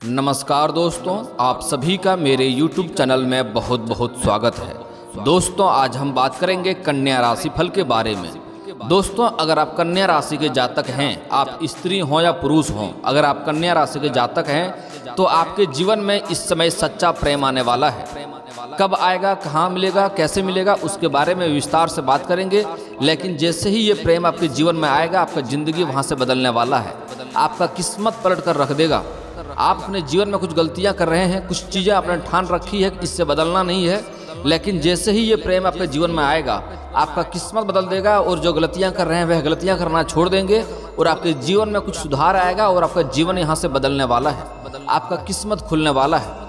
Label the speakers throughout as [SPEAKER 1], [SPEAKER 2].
[SPEAKER 1] नमस्कार दोस्तों, आप सभी का मेरे YouTube चैनल में बहुत बहुत स्वागत है। दोस्तों, आज हम बात करेंगे कन्या राशि फल के बारे में। दोस्तों, अगर आप कन्या राशि के जातक हैं, आप स्त्री हों या पुरुष हों, अगर आप कन्या राशि के जातक हैं तो आपके जीवन में इस समय सच्चा प्रेम आने वाला है। कब आएगा, कहाँ मिलेगा, कैसे मिलेगा, उसके बारे में विस्तार से बात करेंगे। लेकिन जैसे ही ये प्रेम आपके जीवन में आएगा, आपका ज़िंदगी वहाँ से बदलने वाला है। आपका किस्मत पलट कर रख देगा। आप अपने जीवन में कुछ गलतियां कर रहे हैं, कुछ चीज़ें आपने ठान रखी है, इससे बदलना नहीं है। लेकिन जैसे ही ये प्रेम आपके जीवन में आएगा, आपका किस्मत बदल देगा और जो गलतियां कर रहे हैं वह गलतियां करना छोड़ देंगे और आपके जीवन में कुछ सुधार आएगा और आपका जीवन यहाँ से बदलने वाला है। आपका किस्मत खुलने वाला है।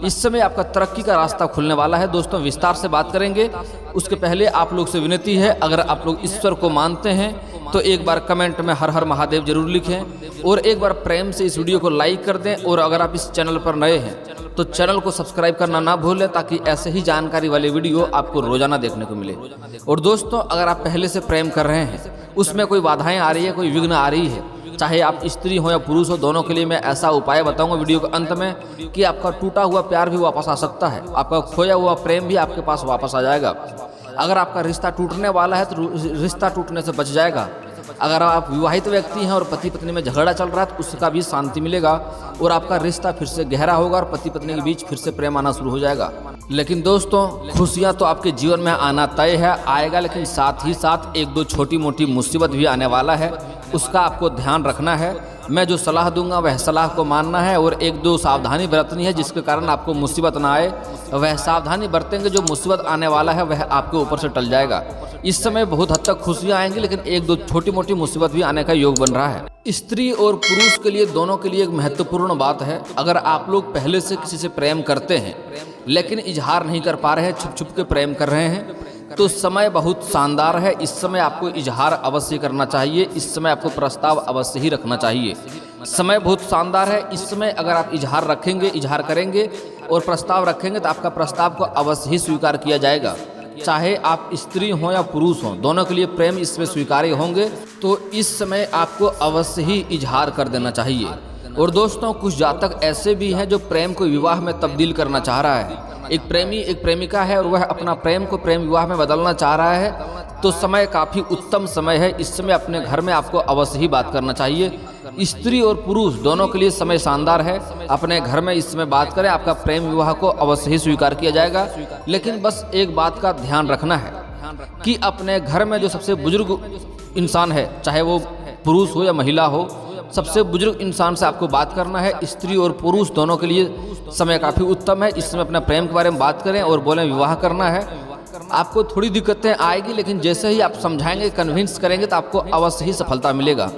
[SPEAKER 1] इस समय आपका तरक्की का रास्ता खुलने वाला है। दोस्तों, विस्तार से बात करेंगे। उसके पहले आप लोग से विनती है, अगर आप लोग ईश्वर को मानते हैं तो एक बार कमेंट में हर हर महादेव जरूर लिखें और एक बार प्रेम से इस वीडियो को लाइक कर दें। और अगर आप इस चैनल पर नए हैं तो चैनल को सब्सक्राइब करना ना भूलें, ताकि ऐसे ही जानकारी वाले वीडियो आपको रोजाना देखने को मिले। और दोस्तों, अगर आप पहले से प्रेम कर रहे हैं, उसमें कोई बाधाएं आ रही है, कोई विघ्न आ रही है, चाहे आप स्त्री हो या पुरुष हो, दोनों के लिए मैं ऐसा उपाय बताऊंगा वीडियो के अंत में कि आपका टूटा हुआ प्यार भी वापस आ सकता है, आपका खोया हुआ प्रेम भी आपके पास वापस आ जाएगा। अगर आपका रिश्ता टूटने वाला है तो रिश्ता टूटने से बच जाएगा। अगर आप विवाहित व्यक्ति हैं और पति पत्नी में झगड़ा चल रहा है तो उसका भी शांति मिलेगा और आपका रिश्ता फिर से गहरा होगा और पति पत्नी के बीच फिर से प्रेम आना शुरू हो जाएगा। लेकिन दोस्तों, खुशियां तो आपके जीवन में आना तय है, आएगा, लेकिन साथ ही साथ एक दो छोटी मोटी मुसीबत भी आने वाला है। उसका आपको ध्यान रखना है। मैं जो सलाह दूंगा वह सलाह को मानना है और एक दो सावधानी बरतनी है, जिसके कारण आपको मुसीबत ना आए। वह सावधानी बरतेंगे, जो मुसीबत आने वाला है वह आपके ऊपर से टल जाएगा। इस समय बहुत हद तक खुशियां आएंगी, लेकिन एक दो छोटी मोटी मुसीबत भी आने का योग बन रहा है। स्त्री और पुरुष के लिए, दोनों के लिए एक महत्वपूर्ण बात है। अगर आप लोग पहले से किसी से प्रेम करते हैं लेकिन इजहार नहीं कर पा रहे हैं, छुप छुप के प्रेम कर रहे हैं, तो समय बहुत शानदार है। इस समय आपको इजहार अवश्य करना चाहिए। इस समय आपको प्रस्ताव अवश्य ही रखना चाहिए। समय बहुत शानदार है। इस समय अगर आप इजहार रखेंगे, इजहार करेंगे और प्रस्ताव रखेंगे तो आपका प्रस्ताव को अवश्य ही स्वीकार किया जाएगा। चाहे आप स्त्री हों या पुरुष हों, दोनों के लिए प्रेम इसमें स्वीकार्य होंगे। तो इस समय आपको अवश्य ही इजहार कर देना चाहिए। और दोस्तों, कुछ जातक ऐसे भी हैं जो प्रेम को विवाह में तब्दील करना चाह रहा है। एक प्रेमी, एक प्रेमिका है और वह अपना प्रेम को प्रेम विवाह में बदलना चाह रहा है, तो समय काफ़ी उत्तम समय है। इस समय अपने घर में आपको अवश्य ही बात करना चाहिए। स्त्री और पुरुष दोनों के लिए समय शानदार है। अपने घर में इस समय बात करें, आपका प्रेम विवाह को अवश्य ही स्वीकार किया जाएगा। लेकिन बस एक बात का ध्यान रखना है कि अपने घर में जो सबसे बुजुर्ग इंसान है, चाहे वो पुरुष हो या महिला हो, सबसे बुजुर्ग इंसान से आपको बात करना है। स्त्री और पुरुष दोनों के लिए समय काफ़ी उत्तम है। इस समय अपने प्रेम के बारे में बात करें और बोलें विवाह करना है। आपको थोड़ी दिक्कतें आएगी, लेकिन जैसे ही आप समझाएंगे, कन्विंस करेंगे तो आपको अवश्य ही सफलता मिलेगा।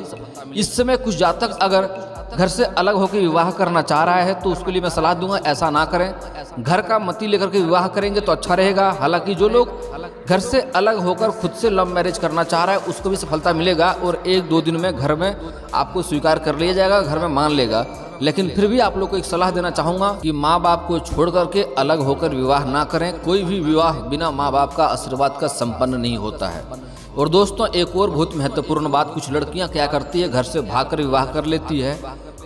[SPEAKER 1] इस समय कुछ जातक अगर घर से अलग होकर विवाह करना चाह रहा है तो उसके लिए मैं सलाह दूंगा, ऐसा ना करें। घर का मति लेकर के विवाह करेंगे तो अच्छा रहेगा। हालांकि जो लोग घर से अलग होकर खुद से लव मैरिज करना चाह रहा है उसको भी सफलता मिलेगा और एक दो दिन में घर में आपको स्वीकार कर लिया जाएगा, घर में मान लेगा। लेकिन फिर भी आप लोग को एक सलाह देना चाहूँगा कि माँ बाप को छोड़ करके अलग होकर विवाह ना करें। कोई भी विवाह बिना माँ बाप का आशीर्वाद का संपन्न नहीं होता है। और दोस्तों, एक और बहुत महत्वपूर्ण बात, कुछ लड़कियां क्या करती है, घर से भागकर विवाह कर लेती है,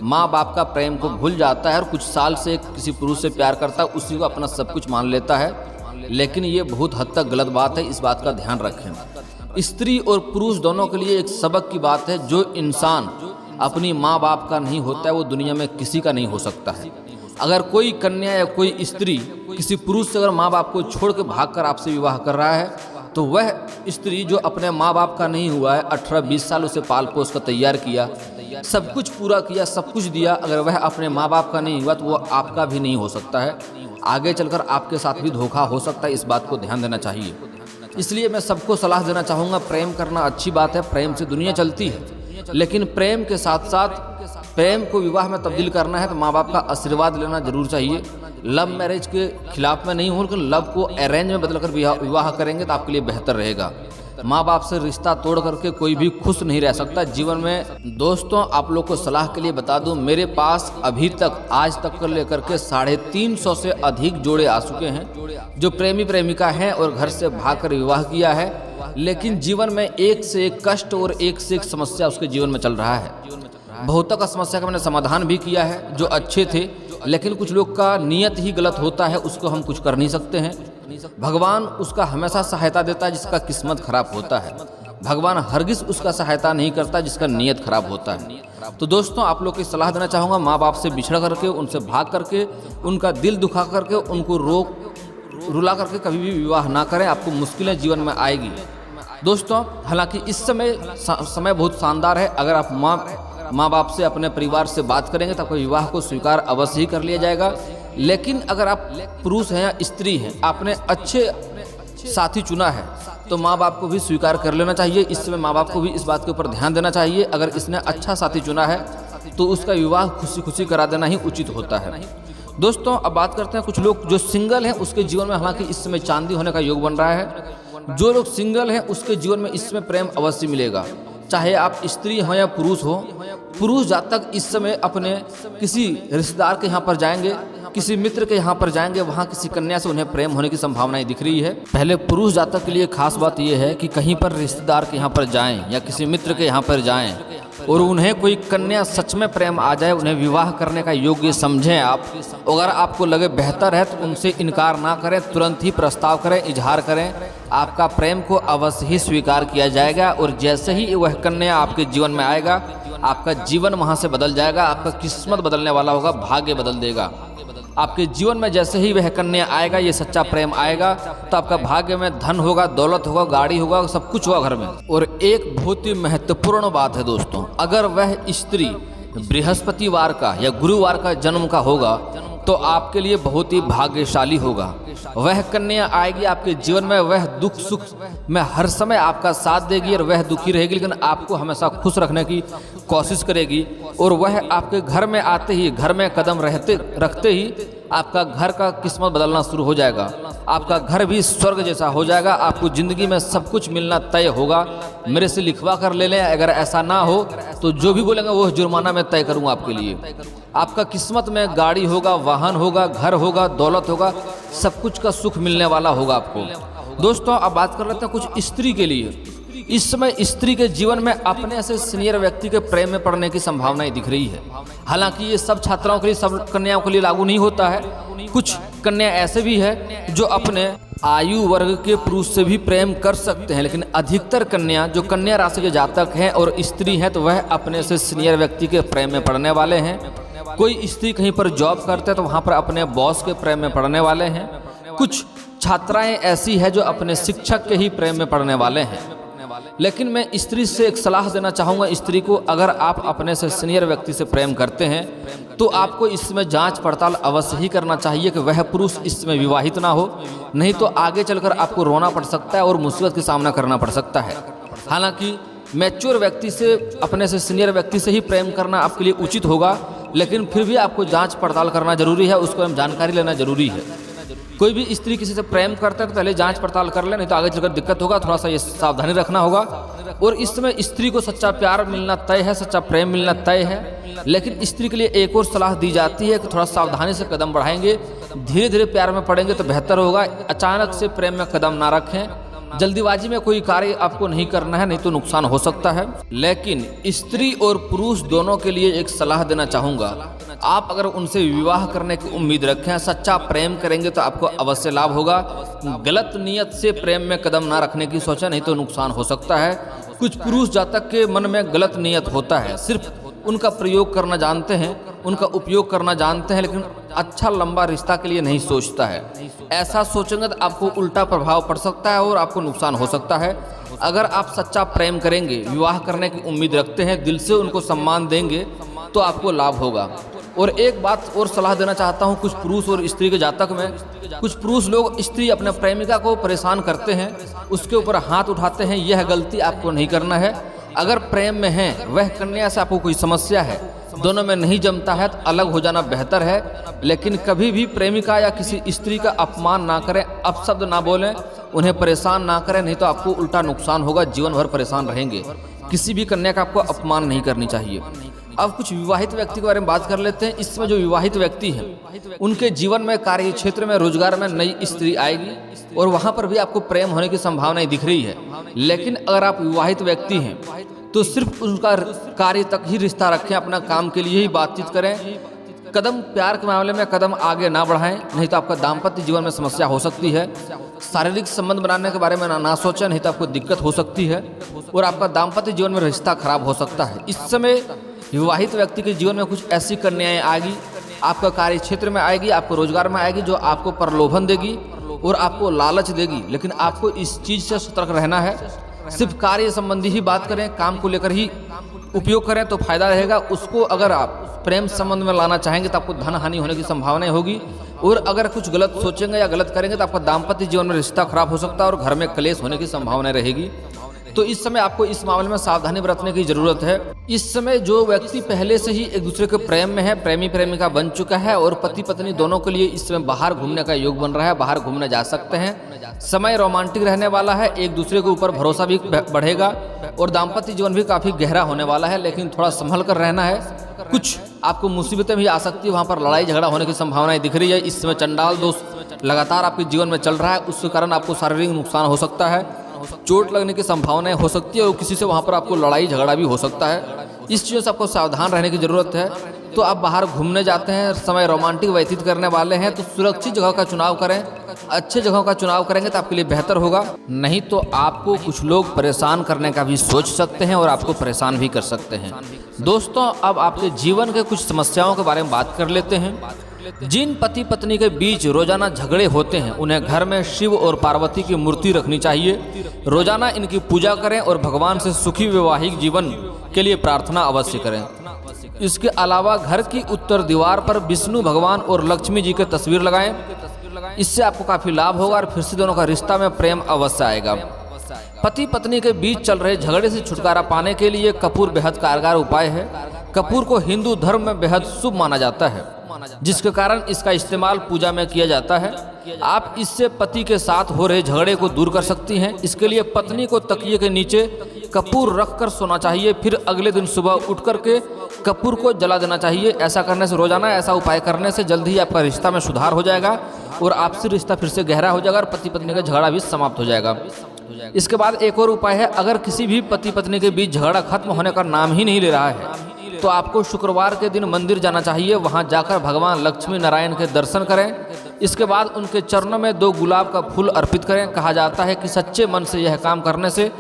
[SPEAKER 1] माँ बाप का प्रेम को भूल जाता है और कुछ साल से किसी पुरुष से प्यार करता है, उसी को अपना सब कुछ मान लेता है। लेकिन ये बहुत हद तक गलत बात है। इस बात का ध्यान रखें। स्त्री और पुरुष दोनों के लिए एक सबक की बात है, जो इंसान अपनी माँ बाप का नहीं होता है वो दुनिया में किसी का नहीं हो सकता है। अगर कोई कन्या या कोई स्त्री किसी पुरुष से अगर माँ बाप को छोड़ के भागकर आपसे विवाह कर रहा है, तो वह स्त्री जो अपने माँ बाप का नहीं हुआ है, 18-20 साल उसे पाल पोस कर तैयार किया, सब कुछ पूरा किया, सब कुछ दिया, अगर वह अपने माँ बाप का नहीं हुआ तो वो आपका भी नहीं हो सकता है। आगे चलकर आपके साथ भी धोखा हो सकता है। इस बात को ध्यान देना चाहिए। इसलिए मैं सबको सलाह देना चाहूँगा, प्रेम करना अच्छी बात है, प्रेम से दुनिया चलती है, लेकिन प्रेम के साथ साथ प्रेम को विवाह में तब्दील करना है तो माँ बाप का आशीर्वाद लेना जरूर चाहिए। लव मैरिज के खिलाफ में नहीं हूँ, लेकिन लव को अरेंज में बदलकर विवाह करेंगे तो आपके लिए बेहतर रहेगा। माँ बाप से रिश्ता तोड़ करके कोई भी खुश नहीं रह सकता जीवन में। दोस्तों, आप लोग को सलाह के लिए बता दूं, मेरे पास अभी तक आज तक कर लेकर के 350 से अधिक जोड़े आ चुके हैं जो प्रेमी प्रेमिका हैं और घर से भागकर विवाह किया है, लेकिन जीवन में एक से एक कष्ट और एक से एक समस्या उसके जीवन में चल रहा है। बहुत तक समस्या का मैंने समाधान भी किया है जो अच्छे थे, लेकिन कुछ लोग का नियत ही गलत होता है, उसको हम कुछ कर नहीं सकते हैं। भगवान उसका हमेशा सहायता देता है जिसका किस्मत खराब होता है। भगवान हरगिज उसका सहायता नहीं करता जिसका नियत खराब होता है। तो दोस्तों, आप लोग की सलाह देना चाहूँगा, माँ बाप से बिछड़ करके, उनसे भाग करके, उनका दिल दुखा करके, उनको रुला करके कभी भी विवाह ना करें। आपको मुश्किलें जीवन में आएगी। दोस्तों, हालांकि इस समय बहुत शानदार है। अगर आप माँ बाप से, अपने परिवार से बात करेंगे तो आपको विवाह को स्वीकार अवश्य ही कर लिया जाएगा। लेकिन अगर आप पुरुष हैं या स्त्री हैं, आपने अच्छे साथी चुना है तो माँ बाप को भी स्वीकार कर लेना चाहिए। इस समय माँ बाप को भी इस बात के ऊपर ध्यान देना चाहिए। अगर इसने अच्छा साथी चुना है तो उसका विवाह खुशी खुशी करा देना ही उचित होता है। दोस्तों, अब बात करते हैं कुछ लोग जो सिंगल हैं उसके जीवन में, हालांकि इस समय चांदी होने का योग बन रहा है। जो लोग सिंगल हैं उसके जीवन में इस समय प्रेम अवश्य मिलेगा, चाहे आप स्त्री हो या पुरुष हो। पुरुष जातक इस समय अपने किसी रिश्तेदार के यहाँ पर जाएंगे, किसी मित्र के यहाँ पर जाएंगे, वहाँ किसी कन्या से उन्हें प्रेम होने की संभावनाएं दिख रही है। पहले पुरुष जातक के लिए खास बात यह है कि कहीं पर रिश्तेदार के यहाँ पर जाएं या किसी मित्र के यहाँ पर जाएं और उन्हें कोई कन्या सच में प्रेम आ जाए, उन्हें विवाह करने का योग्य समझें आप। अगर आपको लगे बेहतर है तो उनसे इनकार ना करें, तुरंत ही प्रस्ताव करें, इजहार करें। आपका प्रेम को अवश्य ही स्वीकार किया जाएगा और जैसे ही वह कन्या आपके जीवन में आएगा, आपका जीवन वहाँ से बदल जाएगा। आपका किस्मत बदलने वाला होगा, भाग्य बदल देगा। आपके जीवन में जैसे ही वह कन्या आएगा, ये सच्चा प्रेम आएगा, तो आपका भाग्य में धन होगा, दौलत होगा, गाड़ी होगा, सब कुछ होगा घर में। और एक बहुत ही महत्वपूर्ण बात है दोस्तों, अगर वह स्त्री बृहस्पतिवार का या गुरुवार का जन्म का होगा तो आपके लिए बहुत ही भाग्यशाली होगा। वह कन्या आएगी आपके जीवन में, वह दुख सुख में हर समय आपका साथ देगी और वह दुखी रहेगी, लेकिन आपको हमेशा खुश रखने की कोशिश करेगी। और वह आपके घर में आते ही, घर में कदम रखते ही आपका घर का किस्मत बदलना शुरू हो जाएगा। आपका घर भी स्वर्ग जैसा हो जाएगा। आपको ज़िंदगी में सब कुछ मिलना तय होगा। मेरे से लिखवा कर ले लें, अगर ऐसा ना हो तो जो भी बोलेंगे वो जुर्माना मैं तय करूँगा आपके लिए। आपका किस्मत में गाड़ी होगा, वाहन होगा, घर होगा, दौलत होगा, सब कुछ का सुख मिलने वाला होगा आपको। दोस्तों, अब बात कर लेते हैं कुछ स्त्री के लिए। इस समय स्त्री के जीवन में अपने से सीनियर व्यक्ति के प्रेम में पड़ने की संभावनाएं दिख रही है। हालांकि ये सब छात्राओं के लिए, सब कन्याओं के लिए लागू नहीं होता है। कुछ कन्या ऐसे भी है जो अपने आयु वर्ग के पुरुष से भी प्रेम कर सकते हैं, लेकिन अधिकतर कन्या जो कन्या राशि के जातक हैं और स्त्री हैं तो वह अपने से सीनियर व्यक्ति के प्रेम में पड़ने वाले हैं। कोई स्त्री कहीं पर जॉब करते हैं तो वहाँ पर अपने बॉस के प्रेम में पड़ने वाले हैं। कुछ छात्राएं ऐसी है जो अपने शिक्षक के ही प्रेम में पड़ने वाले हैं। लेकिन मैं स्त्री से एक सलाह देना चाहूँगा, स्त्री को, अगर आप अपने से सीनियर व्यक्ति से प्रेम करते हैं तो आपको इसमें जांच पड़ताल अवश्य ही करना चाहिए कि वह पुरुष इसमें विवाहित ना हो, नहीं तो आगे चलकर आपको रोना पड़ सकता है और मुसीबत का सामना करना पड़ सकता है। हालांकि मैच्योर व्यक्ति से, अपने से सीनियर व्यक्ति से ही प्रेम करना आपके लिए उचित होगा, लेकिन फिर भी आपको जांच पड़ताल करना जरूरी है, उसको हम जानकारी लेना जरूरी है। कोई भी स्त्री किसी से प्रेम करता है तो पहले जांच पड़ताल कर ले, नहीं तो आगे चलकर दिक्कत होगा। थोड़ा सा ये सावधानी रखना होगा। और इस समय स्त्री को सच्चा प्यार मिलना तय है, सच्चा प्रेम मिलना तय है, लेकिन स्त्री के लिए एक और सलाह दी जाती है कि थोड़ा सावधानी से कदम बढ़ाएंगे, धीरे धीरे प्यार में पड़ेंगे तो बेहतर होगा। अचानक से प्रेम में कदम ना रखें। जल्दीबाजी में कोई कार्य आपको नहीं करना है, नहीं तो नुकसान हो सकता है। लेकिन स्त्री और पुरुष दोनों के लिए एक सलाह देना चाहूँगा, आप अगर उनसे विवाह करने की उम्मीद रखें, सच्चा प्रेम करेंगे तो आपको अवश्य लाभ होगा। गलत नियत से प्रेम में कदम ना रखने की सोचें, नहीं तो नुकसान हो सकता है। कुछ पुरुष जातक के मन में गलत नियत होता है, सिर्फ उनका प्रयोग करना जानते हैं, उनका उपयोग करना जानते हैं, लेकिन अच्छा लंबा रिश्ता के लिए नहीं सोचता है। ऐसा सोचेंगे तो आपको उल्टा प्रभाव पड़ सकता है और आपको नुकसान हो सकता है। अगर आप सच्चा प्रेम करेंगे, विवाह करने की उम्मीद रखते हैं, दिल से उनको सम्मान देंगे तो आपको लाभ होगा। और एक बात और सलाह देना चाहता हूँ, कुछ पुरुष और स्त्री के जातक में कुछ पुरुष लोग स्त्री अपने प्रेमिका को परेशान करते हैं, उसके ऊपर हाथ उठाते हैं। यह गलती आपको नहीं करना है। अगर प्रेम में है, वह कन्या से आपको कोई समस्या है, दोनों में नहीं जमता है तो अलग हो जाना बेहतर है। लेकिन कभी भी प्रेमिका या किसी स्त्री का अपमान ना करें, अपशब्द ना बोलें, उन्हें परेशान ना करें, नहीं तो आपको उल्टा नुकसान होगा, जीवन भर परेशान रहेंगे। किसी भी कन्या का आपको अपमान नहीं करनी चाहिए। अब कुछ विवाहित व्यक्ति के बारे में बात कर लेते हैं। इसमें जो विवाहित व्यक्ति हैं उनके जीवन में, कार्य क्षेत्र में, रोजगार में नई स्त्री आएगी और वहाँ पर भी आपको प्रेम होने की संभावनाएं दिख रही है। लेकिन अगर आप विवाहित व्यक्ति हैं तो सिर्फ उनका कार्य तक ही रिश्ता रखें, अपना काम के लिए ही बातचीत करें। कदम प्यार के मामले में कदम आगे ना बढ़ाएं, नहीं तो आपका दाम्पत्य जीवन में समस्या हो सकती है। शारीरिक संबंध बनाने के बारे में ना सोचें, नहीं तो आपको दिक्कत हो सकती है और आपका दाम्पत्य जीवन में रिश्ता खराब हो सकता है। इस समय विवाहित व्यक्ति के जीवन में कुछ ऐसी कन्याएं आएगी, आपका कार्य क्षेत्र में आएगी, आपको रोजगार में आएगी, जो आपको प्रलोभन देगी और आपको लालच देगी। लेकिन आपको इस चीज़ से सतर्क रहना है। सिर्फ कार्य संबंधी ही बात करें, काम को लेकर ही उपयोग करें तो फायदा रहेगा। उसको अगर आप प्रेम संबंध में लाना चाहेंगे तो आपको धन हानि होने की संभावना होगी, और अगर कुछ गलत सोचेंगे या गलत करेंगे तो आपका दाम्पत्य जीवन में रिश्ता खराब हो सकता है और घर में क्लेश होने की संभावना रहेगी। तो इस समय आपको इस मामले में सावधानी बरतने की जरूरत है। इस समय जो व्यक्ति पहले से ही एक दूसरे के प्रेम में है, प्रेमी प्रेमिका बन चुका है और पति पत्नी दोनों के लिए इस समय बाहर घूमने का योग बन रहा है, बाहर घूमने जा सकते हैं। समय रोमांटिक रहने वाला है, एक दूसरे के ऊपर भरोसा भी बढ़ेगा और दाम्पत्य जीवन भी काफी गहरा होने वाला है। लेकिन थोड़ा संभल कर रहना है, कुछ आपको मुसीबतें भी आ सकती है, वहाँ पर लड़ाई झगड़ा होने की संभावनाएं दिख रही है। इस समय चंडाल दोष लगातार आपके जीवन में चल रहा है, उसके कारण आपको शारीरिक नुकसान हो सकता है, चोट लगने की संभावनाएं हो सकती है और किसी से वहाँ पर आपको लड़ाई झगड़ा भी हो सकता है। इस चीज़ों से आपको सावधान रहने की ज़रूरत है। तो आप बाहर घूमने जाते हैं, समय रोमांटिक व्यतीत करने वाले हैं, तो सुरक्षित जगह का चुनाव करें। अच्छे जगह का चुनाव करेंगे तो आपके लिए बेहतर होगा, नहीं तो आपको कुछ लोग परेशान करने का भी सोच सकते हैं और आपको परेशान भी कर सकते हैं। दोस्तों, अब आपके जीवन के कुछ समस्याओं के बारे में बात कर लेते हैं। जिन पति पत्नी के बीच रोजाना झगड़े होते हैं, उन्हें घर में शिव और पार्वती की मूर्ति रखनी चाहिए। रोजाना इनकी पूजा करें और भगवान से सुखी वैवाहिक जीवन के लिए प्रार्थना अवश्य करें। इसके अलावा घर की उत्तर दीवार पर विष्णु भगवान और लक्ष्मी जी की तस्वीर लगाएं। इससे आपको काफी लाभ होगा और फिर से दोनों का रिश्ता में प्रेम अवश्य आएगा। पति पत्नी के बीच चल रहे झगड़े से छुटकारा पाने के लिए कपूर बेहद कारगर उपाय है। कपूर को हिंदू धर्म में बेहद शुभ माना जाता है, जिसके कारण इसका इस्तेमाल पूजा में किया जाता है। आप इससे पति के साथ हो रहे झगड़े को दूर कर सकती हैं। इसके लिए पत्नी को तकिए के नीचे कपूर रखकर सोना चाहिए, फिर अगले दिन सुबह उठ करके कपूर को जला देना चाहिए। ऐसा करने से, रोजाना ऐसा उपाय करने से जल्द ही आपका रिश्ता में सुधार हो जाएगा और आपसी रिश्ता फिर से गहरा हो जाएगा और पति पत्नी का झगड़ा भी समाप्त हो जाएगा। इसके बाद एक और उपाय है, अगर किसी भी पति पत्नी के बीच झगड़ा खत्म होने का नाम ही नहीं ले रहा है तो आपको शुक्रवार के दिन मंदिर जाना चाहिए। वहां जाकर भगवान लक्ष्मी नारायण के दर्शन करें। इसके बाद उनके चरणों में 2 गुलाब का फूल अर्पित करें। कहा जाता है कि सच्चे मन से यह काम करने से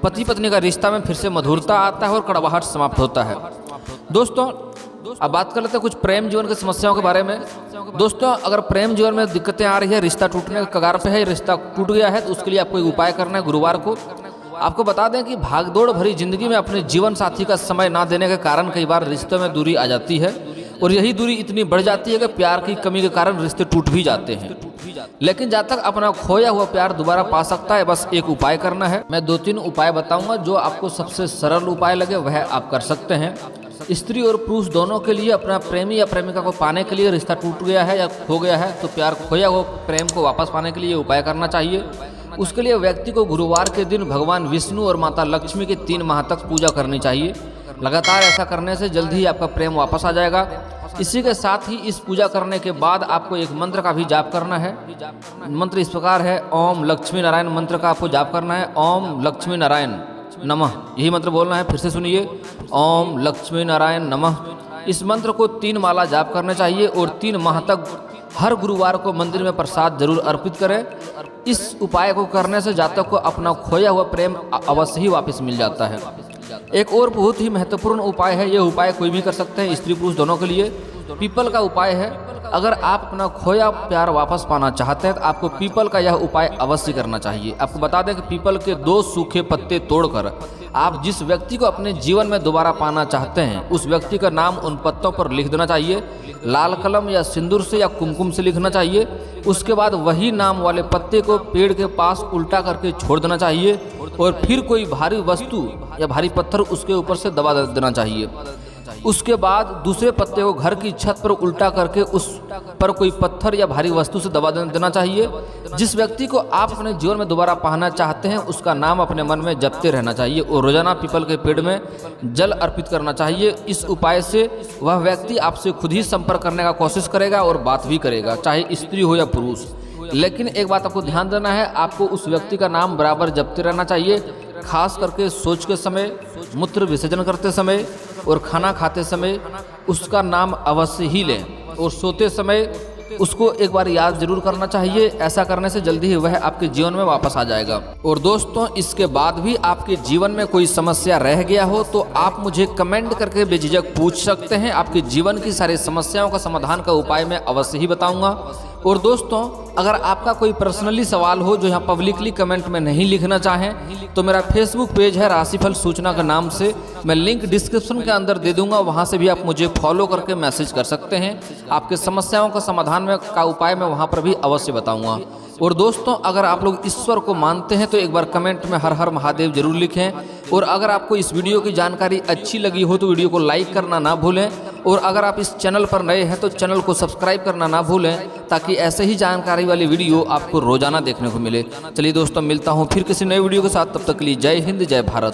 [SPEAKER 1] पति पत्नी का रिश्ता में फिर से मधुरता आता है और कड़वाहट समाप्त होता है। दोस्तों, अब बात कर लेते हैं कुछ प्रेम जीवन की समस्याओं के बारे में। दोस्तों, अगर प्रेम जीवन में दिक्कतें आ रही है, रिश्ता टूटने के कगार पे है, रिश्ता टूट गया है, तो उसके लिए आपको एक उपाय करना है। गुरुवार को आपको बता दें कि भागदौड़ भरी जिंदगी में अपने जीवन साथी का समय ना देने के कारण कई बार रिश्तों में दूरी आ जाती है और यही दूरी इतनी बढ़ जाती है कि प्यार की कमी के कारण रिश्ते टूट भी जाते हैं। लेकिन जब तक अपना खोया हुआ प्यार दोबारा पा सकता है, बस एक उपाय करना है। मैं 2-3 उपाय बताऊंगा, जो आपको सबसे सरल उपाय लगे वह आप कर सकते हैं। स्त्री और पुरुष दोनों के लिए अपना प्रेमी या प्रेमिका को पाने के लिए, रिश्ता टूट गया है या खो गया है तो प्यार खोया हुआ प्रेम को वापस पाने के लिए उपाय करना चाहिए। उसके लिए व्यक्ति को गुरुवार के दिन भगवान विष्णु और माता लक्ष्मी की 3 माह तक पूजा करनी चाहिए। लगातार ऐसा करने से जल्द ही आपका प्रेम वापस आ जाएगा। इसी के साथ ही इस पूजा करने के बाद आपको एक मंत्र का भी जाप करना है। मंत्र इस प्रकार है, ओम लक्ष्मी नारायण मंत्र का आपको जाप करना है। ओम लक्ष्मी नारायण नमः, यही मंत्र बोलना है। फिर से सुनिए, ओम लक्ष्मी नारायण नमः। इस मंत्र को 3 माला जाप करना चाहिए और 3 माह तक हर गुरुवार को मंदिर में प्रसाद जरूर अर्पित करें। इस उपाय को करने से जातक को अपना खोया हुआ प्रेम अवश्य ही वापस मिल जाता है। एक और बहुत ही महत्वपूर्ण उपाय है, यह उपाय कोई भी कर सकते हैं, स्त्री पुरुष दोनों के लिए। पीपल का उपाय है। अगर आप अपना खोया प्यार वापस पाना चाहते हैं तो आपको पीपल का यह उपाय अवश्य करना चाहिए। आपको बता दें कि पीपल के 2 सूखे पत्ते तोड़कर आप जिस व्यक्ति को अपने जीवन में दोबारा पाना चाहते हैं उस व्यक्ति का नाम उन पत्तों पर लिख देना चाहिए। लाल कलम या सिंदूर से या कुमकुम से लिखना चाहिए। उसके बाद वही नाम वाले पत्ते को पेड़ के पास उल्टा करके छोड़ देना चाहिए और फिर कोई भारी वस्तु या भारी पत्थर उसके ऊपर से दबा देना चाहिए। उसके बाद दूसरे पत्ते को घर की छत पर उल्टा करके उस पर कोई पत्थर या भारी वस्तु से दबा देना चाहिए। जिस व्यक्ति को आप अपने जीवन में दोबारा पाना चाहते हैं उसका नाम अपने मन में जपते रहना चाहिए और रोजाना पीपल के पेड़ में जल अर्पित करना चाहिए। इस उपाय से वह व्यक्ति आपसे खुद ही संपर्क करने का कोशिश करेगा और बात भी करेगा, चाहे स्त्री हो या पुरुष। लेकिन एक बात आपको ध्यान देना है, आपको उस व्यक्ति का नाम बराबर जपते रहना चाहिए। खास करके सोच के समय, मूत्र विसर्जन करते समय और खाना खाते समय उसका नाम अवश्य ही लें। और सोते समय उसको एक बार याद जरूर करना चाहिए। ऐसा करने से जल्दी ही वह आपके जीवन में वापस आ जाएगा। और दोस्तों, इसके बाद भी आपके जीवन में कोई समस्या रह गया हो तो आप मुझे कमेंट करके बेझिझक पूछ सकते हैं। आपके जीवन की सारी समस्याओं का समाधान का उपाय मैं अवश्य ही बताऊंगा। और दोस्तों, अगर आपका कोई पर्सनली सवाल हो जो यहाँ पब्लिकली कमेंट में नहीं लिखना चाहें तो मेरा फेसबुक पेज है राशिफल सूचना का नाम से, मैं लिंक डिस्क्रिप्शन के अंदर दे दूंगा, वहाँ से भी आप मुझे फॉलो करके मैसेज कर सकते हैं। आपके समस्याओं का समाधान में का उपाय मैं वहाँ पर भी अवश्य बताऊँगा। और दोस्तों, अगर आप लोग ईश्वर को मानते हैं तो एक बार कमेंट में हर हर महादेव जरूर लिखें। और अगर आपको इस वीडियो की जानकारी अच्छी लगी हो तो वीडियो को लाइक करना ना भूलें। और अगर आप इस चैनल पर नए हैं तो चैनल को सब्सक्राइब करना ना भूलें, ताकि ऐसे ही जानकारी वाली वीडियो आपको रोजाना देखने को मिले। चलिए दोस्तों, मिलता हूँ फिर किसी नए वीडियो के साथ। तब तक के लिए जय हिंद, जय भारत।